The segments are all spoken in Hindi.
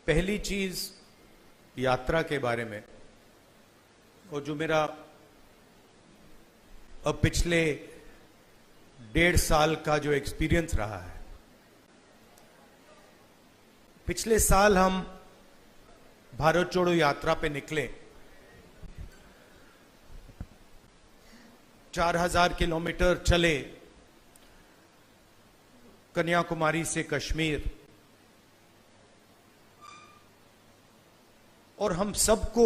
पहली चीज यात्रा के बारे में, और जो मेरा अब पिछले 1.5 साल का जो एक्सपीरियंस रहा है। पिछले साल हम भारत जोड़ो यात्रा पे निकले। 4000 किलोमीटर चले, कन्याकुमारी से कश्मीर, और हम सबको,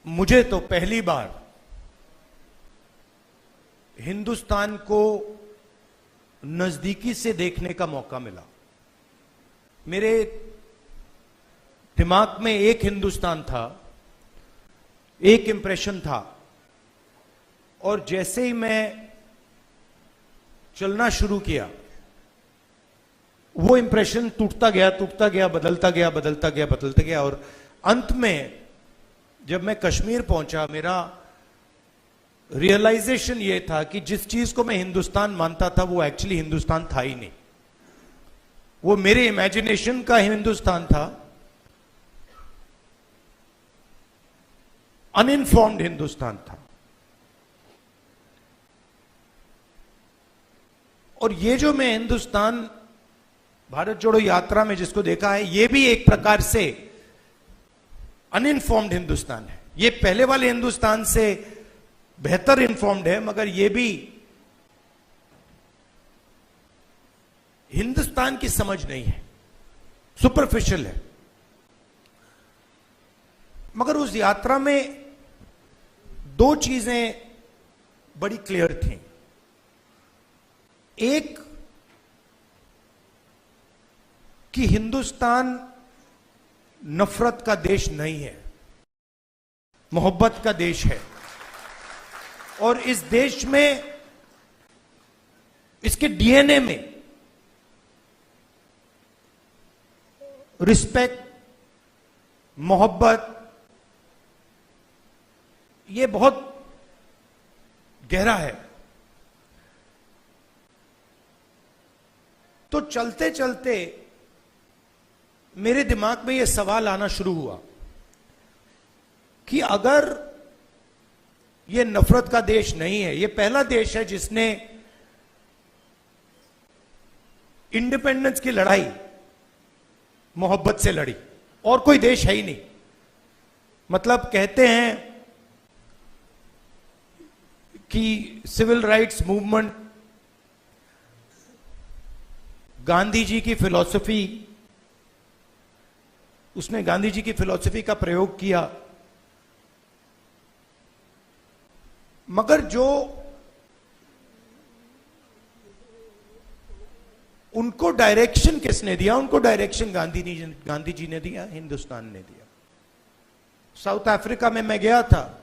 मुझे तो पहली बार हिंदुस्तान को नजदीकी से देखने का मौका मिला। मेरे दिमाग में एक हिंदुस्तान था, एक इंप्रेशन था, और जैसे ही मैं चलना शुरू किया, वो इंप्रेशन टूटता गया, बदलता गया, और अंत में जब मैं कश्मीर पहुंचा, मेरा रियलाइजेशन ये था कि जिस चीज को मैं हिंदुस्तान मानता था वो एक्चुअली हिंदुस्तान था ही नहीं। वो मेरे इमेजिनेशन का हिंदुस्तान था, अनइन्फॉर्म्ड हिंदुस्तान था। और ये जो मैं हिंदुस्तान भारत जोड़ो यात्रा में जिसको देखा है, ये भी एक प्रकार से अनइन्फॉर्म्ड हिंदुस्तान है। ये पहले वाले हिंदुस्तान से बेहतर इन्फॉर्म्ड है, मगर ये भी हिंदुस्तान की समझ नहीं है, सुपरफिशियल है। मगर उस यात्रा में 2 चीजें बड़ी क्लियर थी। एक कि हिंदुस्तान नफरत का देश नहीं है, मोहब्बत का देश है। और इस देश में, इसके डीएनए में रिस्पेक्ट, मोहब्बत, ये बहुत गहरा है। तो चलते चलते मेरे दिमाग में यह सवाल आना शुरू हुआ कि अगर यह नफरत का देश नहीं है, यह पहला देश है जिसने इंडिपेंडेंस की लड़ाई मोहब्बत से लड़ी, और कोई देश है ही नहीं। मतलब कहते हैं कि civil rights movement, Gandhi ji की फिलॉसफी, उसने गांधी जी की फिलॉसफी का प्रयोग किया, मगर जो उनको डायरेक्शन किसने दिया? उनको डायरेक्शन गांधी जी ने दिया, हिंदुस्तान ने दिया। साउथ अफ्रीका में मैं गया था,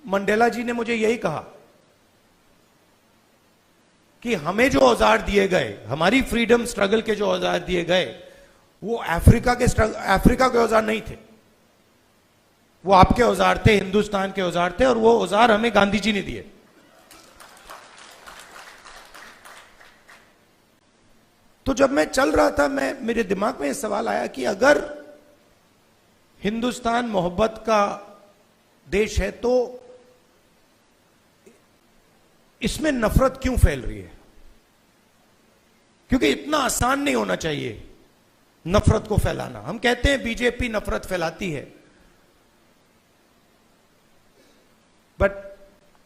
मंडेला जी ने मुझे यही कहा कि हमें जो औजार दिए गए, हमारी फ्रीडम स्ट्रगल के जो औजार दिए गए, वो अफ्रीका के औजार नहीं थे, वो आपके औजार थे, हिंदुस्तान के औजार थे, और वो औजार हमें गांधी जी ने दिए। तो जब मैं चल रहा था, मेरे दिमाग में यह सवाल आया कि अगर हिंदुस्तान मोहब्बत का देश है, तो इसमें नफरत क्यों फैल रही है? क्योंकि इतना आसान नहीं होना चाहिए नफरत को फैलाना। हम कहते हैं बीजेपी नफरत फैलाती है, बट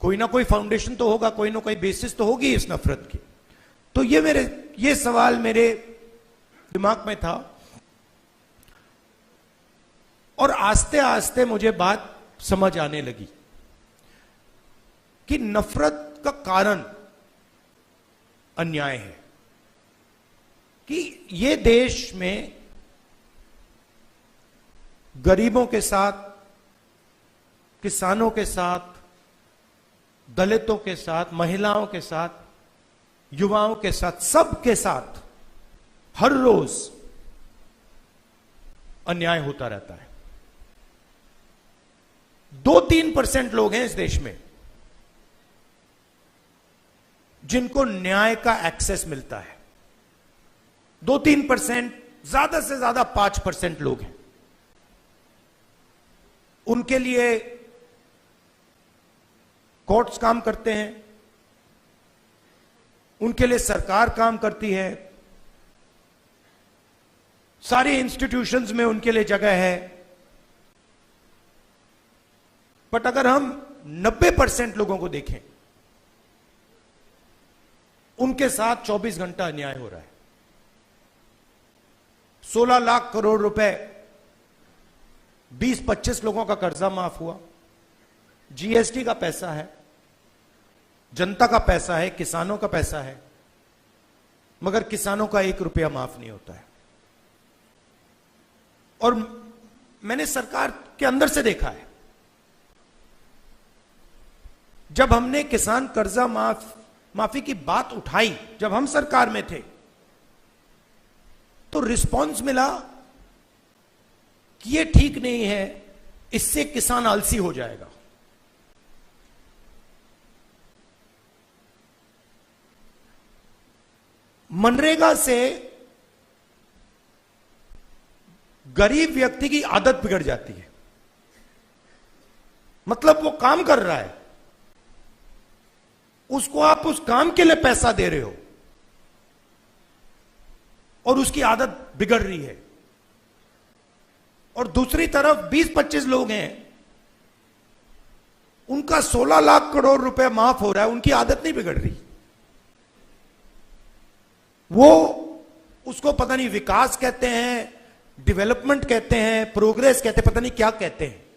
कोई ना कोई फाउंडेशन तो होगा, कोई ना कोई बेसिस तो होगी इस नफरत की। तो ये सवाल मेरे दिमाग में था, और आस्ते आस्ते मुझे बात समझ आने लगी कि नफरत का कारण अन्याय है। कि ये देश में गरीबों के साथ, किसानों के साथ, दलितों के साथ, महिलाओं के साथ, युवाओं के साथ, सबके साथ हर रोज अन्याय होता रहता है। 2-3% लोग हैं इस देश में जिनको न्याय का एक्सेस मिलता है। 2-3%, ज्यादा से ज्यादा 5% लोग हैं, उनके लिए कोर्ट्स काम करते हैं, उनके लिए सरकार काम करती है, सारी इंस्टीट्यूशंस में उनके लिए जगह है। बट अगर हम 90% लोगों को देखें, उनके साथ 24 घंटा अन्याय हो रहा है। 16 लाख करोड़ रुपए 20-25 लोगों का कर्जा माफ हुआ, जीएसटी का पैसा है, जनता का पैसा है, किसानों का पैसा है, मगर किसानों का 1 रुपया माफ नहीं होता है। और मैंने सरकार के अंदर से देखा है, जब हमने किसान कर्जा माफी की बात उठाई, जब हम सरकार में थे, तो रिस्पॉन्स मिला कि ये ठीक नहीं है, इससे किसान आलसी हो जाएगा। मनरेगा से गरीब व्यक्ति की आदत बिगड़ जाती है। मतलब वो काम कर रहा है, उसको आप उस काम के लिए पैसा दे रहे हो और उसकी आदत बिगड़ रही है। और दूसरी तरफ 20-25 लोग हैं, उनका 16 लाख करोड़ रुपए माफ हो रहा है, उनकी आदत नहीं बिगड़ रही। वो उसको पता नहीं विकास कहते हैं, डेवलपमेंट कहते हैं, प्रोग्रेस कहते हैं, पता नहीं क्या कहते हैं।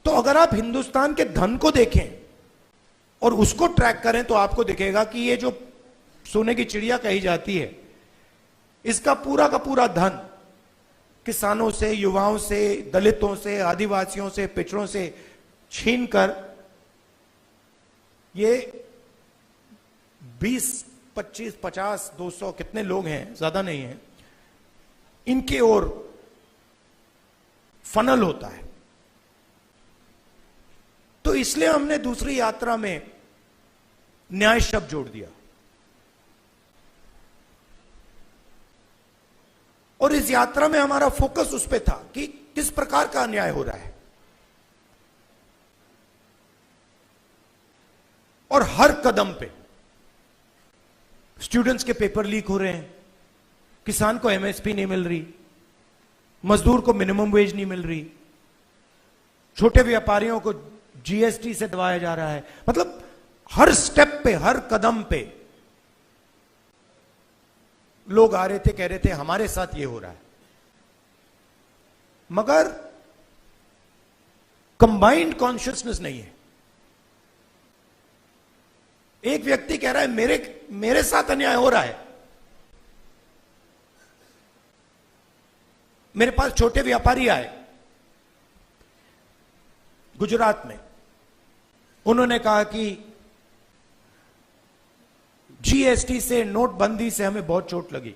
तो अगर आप हिंदुस्तान के धन को देखें और उसको ट्रैक करें तो आपको दिखेगा कि ये जो सोने की चिड़िया कही जाती है, इसका पूरा का पूरा धन किसानों से, युवाओं से, दलितों से, आदिवासियों से, पिछड़ों से छीनकर ये 20, 25, 50, 200 कितने लोग हैं, ज्यादा नहीं है, इनके ओर फनल होता है। तो इसलिए हमने दूसरी यात्रा में न्याय शब्द जोड़ दिया। और इस यात्रा में हमारा फोकस उस पे था कि किस प्रकार का अन्याय हो रहा है। और हर कदम पे स्टूडेंट्स के पेपर लीक हो रहे हैं, किसान को एमएसपी नहीं मिल रही, मजदूर को मिनिमम वेज नहीं मिल रही, छोटे व्यापारियों को जीएसटी से दबाया जा रहा है। मतलब हर स्टेप पे, हर कदम पे लोग आ रहे थे, कह रहे थे हमारे साथ ये हो रहा है। मगर कंबाइंड कॉन्शियसनेस नहीं है। एक व्यक्ति कह रहा है मेरे साथ अन्याय हो रहा है। मेरे पास छोटे व्यापारी आए गुजरात में, उन्होंने कहा कि जीएसटी से, नोटबंदी से हमें बहुत चोट लगी।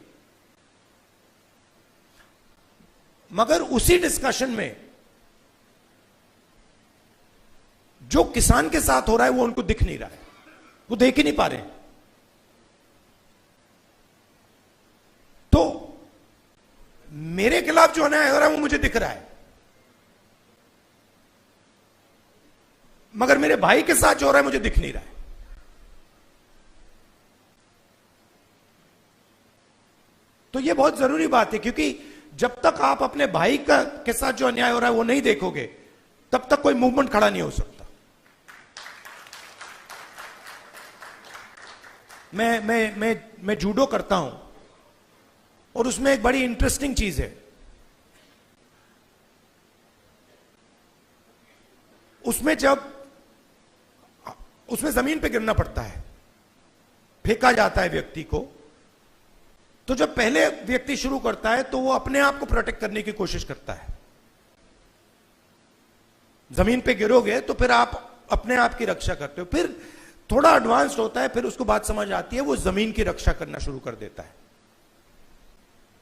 मगर उसी डिस्कशन में जो किसान के साथ हो रहा है वो उनको दिख नहीं रहा है, वो देख ही नहीं पा रहे हैं। तो मेरे खिलाफ जो अन्याय हो रहा है वो मुझे दिख रहा है, मगर मेरे भाई के साथ जो हो रहा है मुझे दिख नहीं रहा है। तो ये बहुत जरूरी बात है, क्योंकि जब तक आप अपने भाई के साथ जो अन्याय हो रहा है वो नहीं देखोगे, तब तक कोई मूवमेंट खड़ा नहीं हो सकता। मैं जूडो करता हूं और उसमें एक बड़ी इंटरेस्टिंग चीज है। उसमें जमीन पे गिरना पड़ता है, फेंका जाता है व्यक्ति को। तो जब पहले व्यक्ति शुरू करता है तो वो अपने आप को प्रोटेक्ट करने की कोशिश करता है। जमीन पे गिरोगे तो फिर आप अपने आप की रक्षा करते हो। फिर थोड़ा एडवांस्ड होता है, फिर उसको बात समझ आती है, वो जमीन की रक्षा करना शुरू कर देता है।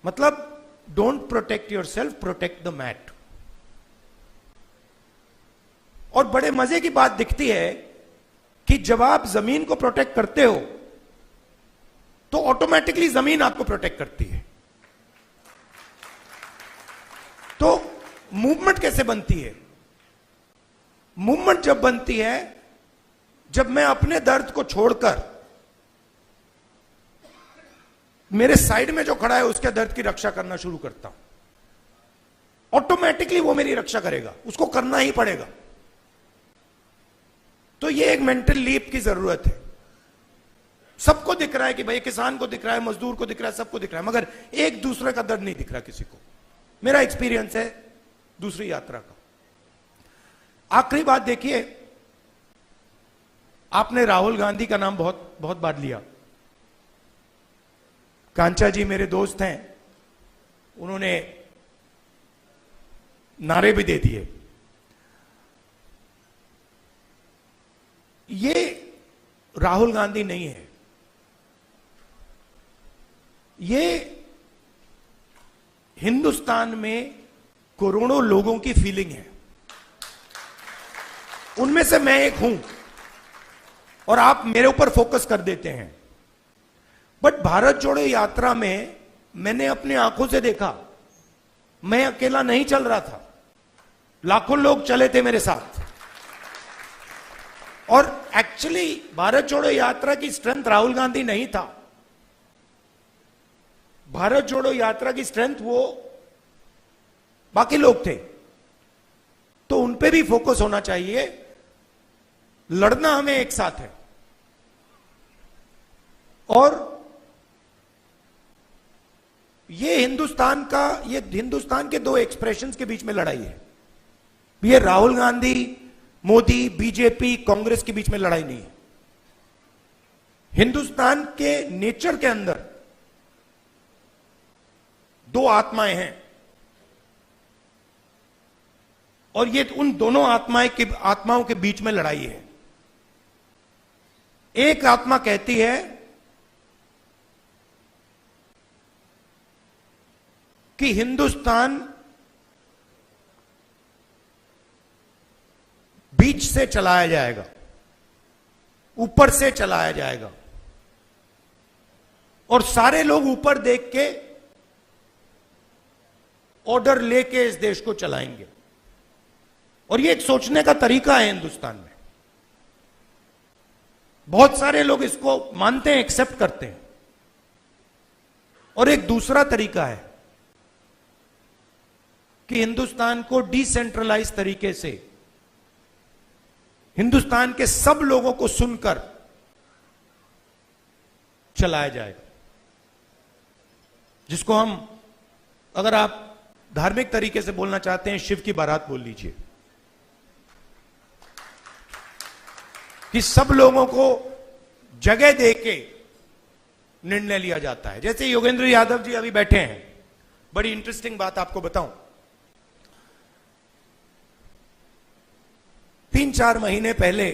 मतलब don't protect yourself, protect the mat. और बड़े मजे की बात दिखती है कि जब आप जमीन को प्रोटेक्ट करते हो तो ऑटोमेटिकली जमीन आपको प्रोटेक्ट करती है। तो मूवमेंट कैसे बनती है? मूवमेंट जब बनती है जब मैं अपने दर्द को छोड़कर मेरे साइड में जो खड़ा है उसके दर्द की रक्षा करना शुरू करता हूं, ऑटोमेटिकली वो मेरी रक्षा करेगा, उसको करना ही पड़ेगा। तो ये एक मेंटल लीप की जरूरत है। सबको दिख रहा है कि भाई किसान को दिख रहा है, मजदूर को दिख रहा है, सबको दिख रहा है, मगर एक दूसरे का दर्द नहीं दिख रहा किसी को। मेरा एक्सपीरियंस है दूसरी यात्रा का। आखिरी बात देखिए, आपने राहुल गांधी का नाम बहुत बहुत बार लिया। कांचा जी मेरे दोस्त हैं, उन्होंने नारे भी दे दिए। ये राहुल गांधी नहीं है, ये हिंदुस्तान में करोड़ों लोगों की फीलिंग है। उनमें से मैं एक हूं और आप मेरे ऊपर फोकस कर देते हैं। बट भारत जोड़ो यात्रा में मैंने अपनी आंखों से देखा, मैं अकेला नहीं चल रहा था, लाखों लोग चले थे मेरे साथ। और एक्चुअली भारत जोड़ो यात्रा की स्ट्रेंथ राहुल गांधी नहीं था। भारत जोड़ो यात्रा की स्ट्रेंथ वो बाकी लोग थे। तो उन पे भी फोकस होना चाहिए। लड़ना हमें एक साथ है। और ये हिंदुस्तान के दो एक्सप्रेशंस के बीच में लड़ाई है। ये राहुल गांधी, मोदी, बीजेपी, कांग्रेस के बीच में लड़ाई नहीं है। हिंदुस्तान के नेचर के अंदर दो आत्माएं हैं और ये उन दोनों आत्माओं के बीच में लड़ाई है। एक आत्मा कहती है कि हिंदुस्तान बीच से चलाया जाएगा, ऊपर से चलाया जाएगा और सारे लोग ऊपर देख के ऑर्डर लेके इस देश को चलाएंगे। और ये एक सोचने का तरीका है हिंदुस्तान में। बहुत सारे लोग इसको मानते हैं, एक्सेप्ट करते हैं। और एक दूसरा तरीका है कि हिंदुस्तान को डिसेंट्रलाइज तरीके से हिंदुस्तान के सब लोगों को सुनकर चलाया जाएगा, जिसको हम, अगर आप धार्मिक तरीके से बोलना चाहते हैं, शिव की बारात बोल लीजिए। कि सब लोगों को जगह देके निर्णय लिया जाता है। जैसे योगेंद्र यादव जी अभी बैठे हैं, बड़ी इंटरेस्टिंग बात आपको बताऊं। 3-4 महीने पहले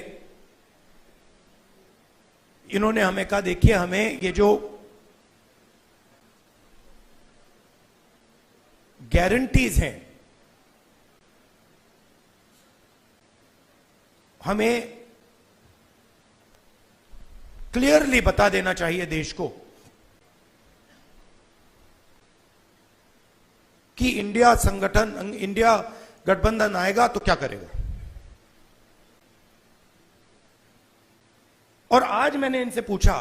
इन्होंने हमें कहा, देखिए हमें ये जो गारंटीज हैं, हमें क्लियरली बता देना चाहिए देश को कि इंडिया गठबंधन आएगा तो क्या करेगा। और आज मैंने इनसे पूछा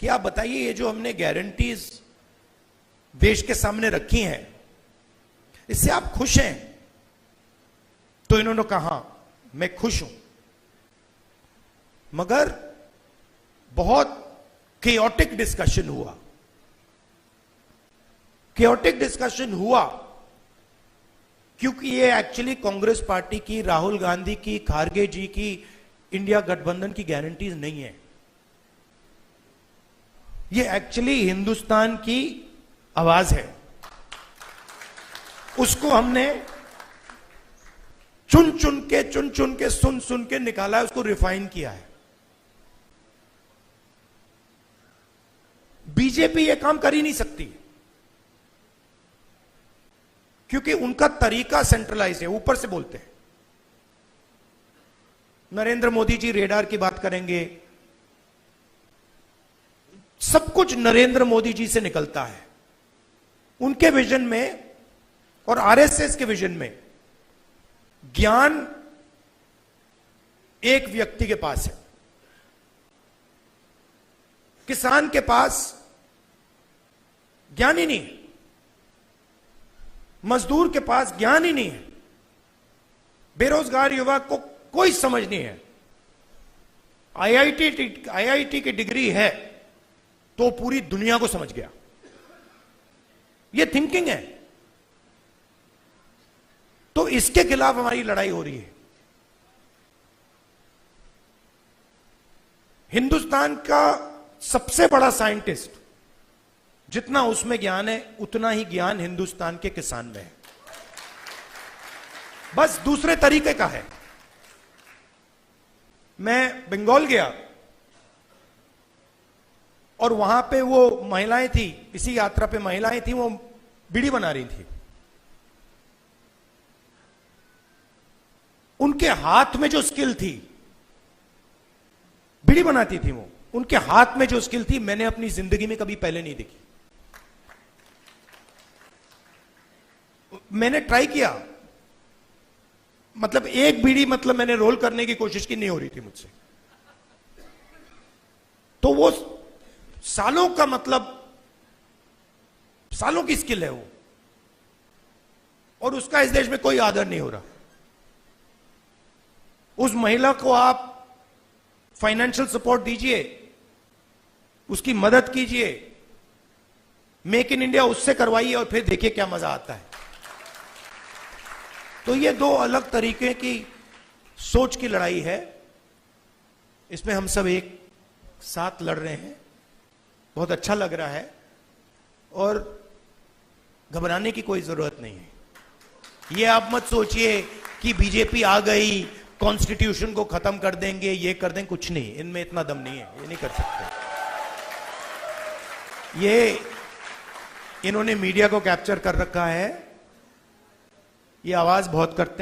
कि आप बताइए, ये जो हमने गारंटीज देश के सामने रखी हैं, इससे आप खुश हैं? तो इन्होंने कहा मैं खुश हूं, मगर बहुत केओटिक डिस्कशन हुआ। केओटिक डिस्कशन हुआ क्योंकि ये एक्चुअली कांग्रेस पार्टी की, राहुल गांधी की, खारगे जी की इंडिया गठबंधन की गारंटीज नहीं है। ये एक्चुअली हिंदुस्तान की आवाज है। उसको हमने चुन चुन के सुन के निकाला है, उसको रिफाइन किया है। बीजेपी ये काम कर ही नहीं सकती क्योंकि उनका तरीका सेंट्रलाइज है, ऊपर से बोलते हैं। नरेंद्र मोदी जी रेडार की बात करेंगे, सब कुछ नरेंद्र मोदी जी से निकलता है। उनके विजन में और आरएसएस के विजन में ज्ञान एक व्यक्ति के पास है, किसान के पास ज्ञान ही नहीं है, मजदूर के पास ज्ञान ही नहीं है, बेरोजगार युवक को कोई समझ नहीं है। आईआईटी की डिग्री है तो पूरी दुनिया को समझ गया, यह थिंकिंग है। तो इसके खिलाफ हमारी लड़ाई हो रही है। हिंदुस्तान का सबसे बड़ा साइंटिस्ट, जितना उसमें ज्ञान है उतना ही ज्ञान हिंदुस्तान के किसान में है, बस दूसरे तरीके का है। मैं बंगाल गया और वहां पे वो महिलाएं थी, इसी यात्रा पे महिलाएं थी, वो बीड़ी बना रही थी। उनके हाथ में जो स्किल थी, बीड़ी बनाती थी वो, उनके हाथ में जो स्किल थी मैंने अपनी जिंदगी में कभी पहले नहीं देखी। मैंने ट्राई किया, मतलब एक बीड़ी मतलब मैंने रोल करने की कोशिश की, नहीं हो रही थी मुझसे। तो वो सालों का, मतलब सालों की स्किल है वो, और उसका इस देश में कोई आदर नहीं हो रहा। उस महिला को आप फाइनेंशियल सपोर्ट दीजिए, उसकी मदद कीजिए, मेक इन इंडिया उससे करवाइए और फिर देखिए क्या मजा आता है। तो ये दो अलग तरीके की सोच की लड़ाई है, इसमें हम सब एक साथ लड़ रहे हैं। बहुत अच्छा लग रहा है और घबराने की कोई जरूरत नहीं है। ये आप मत सोचिए कि बीजेपी आ गई, कॉन्स्टिट्यूशन को खत्म कर देंगे, ये कर देंगे, कुछ नहीं, इनमें इतना दम नहीं है, ये नहीं कर सकते। ये इन्होंने मीडिया को कैप्चर कर रखा है, ये आवाज बहुत करते हैं।